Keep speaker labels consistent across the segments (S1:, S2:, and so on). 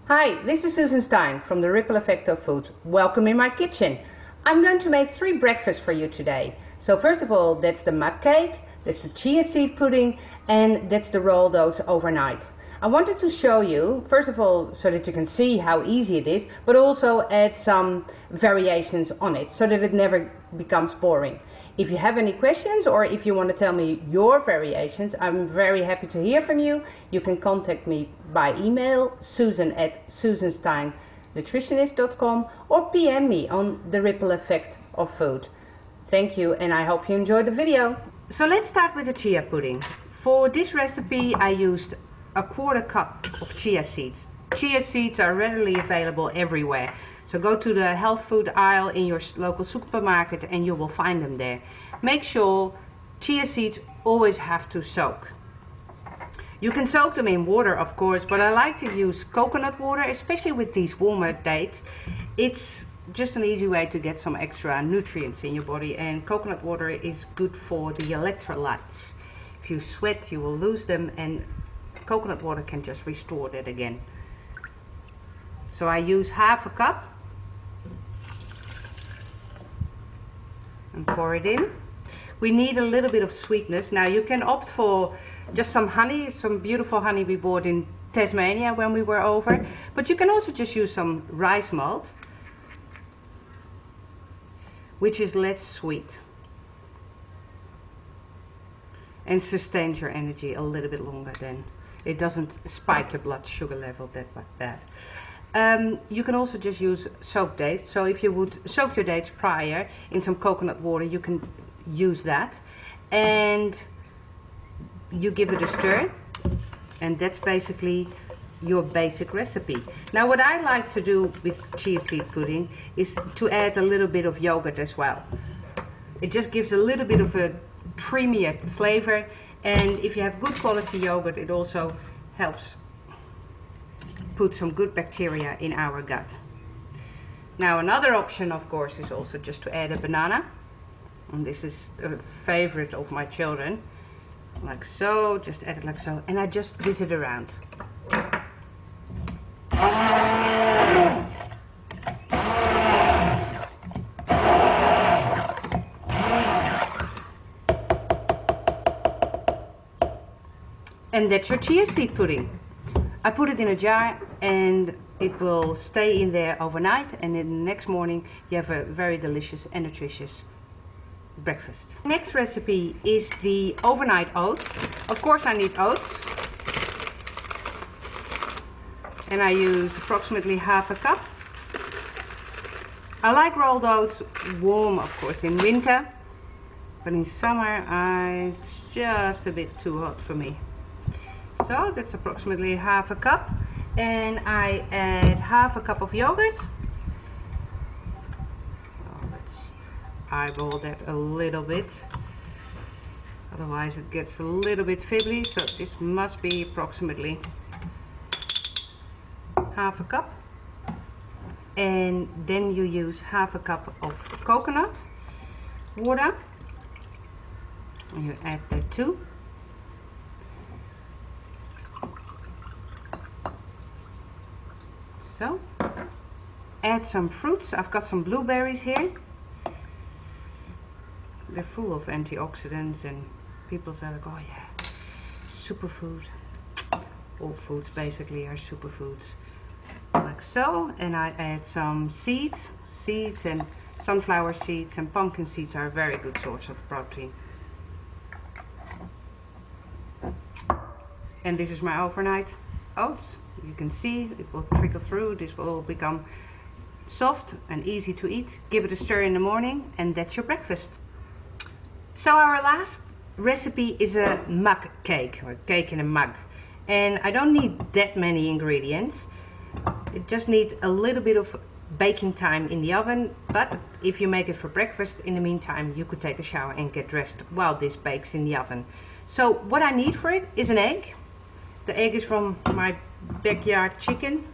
S1: Hi, this is Susan Stein from the Ripple Effect of Food. Welcome in my kitchen. I'm going to make 3 breakfasts for you today. So first of all, that's the mug cake, that's the chia seed pudding, and that's the rolled oats overnight. I wanted to show you, first of all, so that you can see how easy it is, but also add some variations on it so that it never becomes boring. If you have any questions or if you want to tell me your variations, I'm very happy to hear from you. You can contact me by email, susan@susansteinnutritionist.com, or PM me on the Ripple Effect of Food. Thank you, and I hope you enjoyed the video. So let's start with the chia pudding. For this recipe I used a 1/4 cup of chia seeds. Chia seeds are readily available everywhere. So go to the health food aisle in your local supermarket and you will find them there. Make sure chia seeds always have to soak. You can soak them in water, of course, but I like to use coconut water, especially with these warmer days. It's just an easy way to get some extra nutrients in your body, and coconut water is good for the electrolytes. If you sweat, you will lose them, and coconut water can just restore that again. So I use 1/2 cup. And pour it in. We need a little bit of sweetness. Now you can opt for just some honey, some beautiful honey we bought in Tasmania when we were over, but you can also just use some rice malt, which is less sweet and sustains your energy a little bit longer. Then it doesn't spike your blood sugar level that bad. You can also just use soaked dates. So if you would soak your dates prior in some coconut water, you can use that, and you give it a stir, and that's basically your basic recipe. Now what I like to do with chia seed pudding is to add a little bit of yogurt as well. It just gives a little bit of a creamier flavor, and if you have good quality yogurt, it also helps put some good bacteria in our gut. Now another option, of course, is also just to add a banana, and this is a favorite of my children. Like so, just add it like so, and I just whiz it around. And that's your chia seed pudding. I put it in a jar and it will stay in there overnight, and then the next morning you have a very delicious and nutritious breakfast. Next recipe is the overnight oats. Of course I need oats, and I use approximately 1/2 cup. I like rolled oats warm, of course, in winter, but in summer it's just a bit too hot for me. So that's approximately 1/2 cup, and I add 1/2 cup of yogurt. So let's eyeball that a little bit, otherwise it gets a little bit fiddly. So this must be approximately 1/2 cup, and then you use 1/2 cup of coconut water, and you add that too. So, add some fruits. I've got some blueberries here. They're full of antioxidants, and people say like, oh yeah, superfood. All foods basically are superfoods. Like so, and I add some seeds. Seeds and sunflower seeds and pumpkin seeds are a very good source of protein. And this is my overnight oats. You can see it will trickle through. This will become soft and easy to eat. Give it a stir in the morning, and that's your breakfast. So our last recipe is a mug cake, or cake in a mug. And I don't need that many ingredients. It just needs a little bit of baking time in the oven, but if you make it for breakfast, in the meantime you could take a shower and get dressed while this bakes in the oven. So what I need for it is an egg. The egg is from my backyard chicken.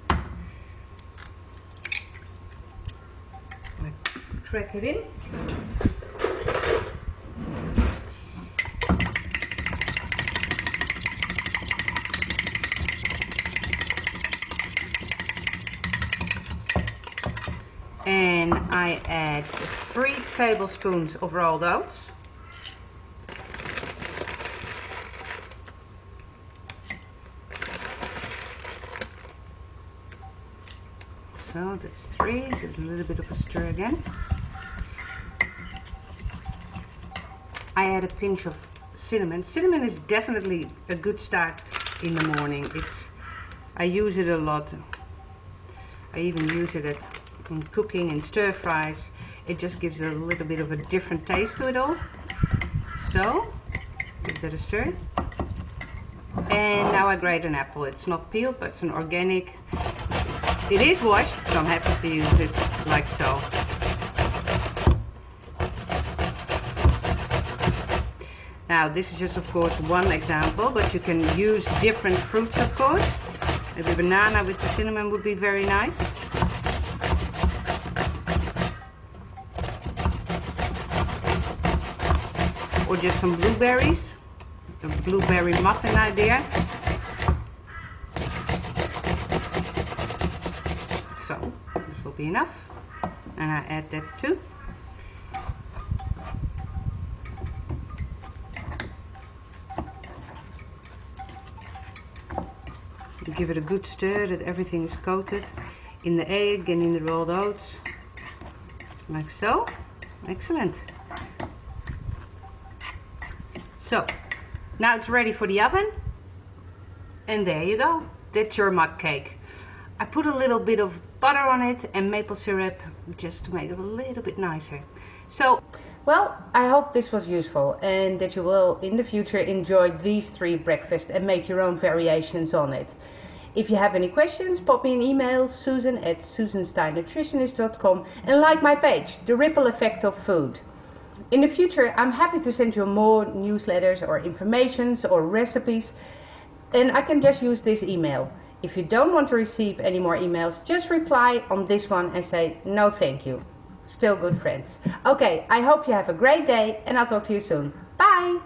S1: I crack it in. And I add 3 tablespoons of rolled oats. So that's 3, give it a little bit of a stir again. I add a pinch of cinnamon. Cinnamon is definitely a good start in the morning. I use it a lot. I even use it in cooking and stir fries. It just gives a little bit of a different taste to it all. So, give that a stir. And now I grate an apple. It's not peeled, but it's an organic. It is washed, so I'm happy to use it like so. Now this is just of course one example, but you can use different fruits of course. Maybe banana with the cinnamon would be very nice. Or just some blueberries. A blueberry muffin idea. So this will be enough. And I add that too. Give it a good stir that everything is coated in the egg and in the rolled oats, like so. Excellent. So now it's ready for the oven, and there you go. That's your mug cake. I put a little bit of butter on it and maple syrup just to make it a little bit nicer. So, well, I hope this was useful and that you will in the future enjoy these 3 breakfasts and make your own variations on it. If you have any questions, pop me an email, susan@susansteinnutritionist.com, and like my page, The Ripple Effect of Food. In the future, I'm happy to send you more newsletters or informations or recipes, and I can just use this email. If you don't want to receive any more emails, just reply on this one and say, no thank you. Still good friends. Okay, I hope you have a great day, and I'll talk to you soon. Bye!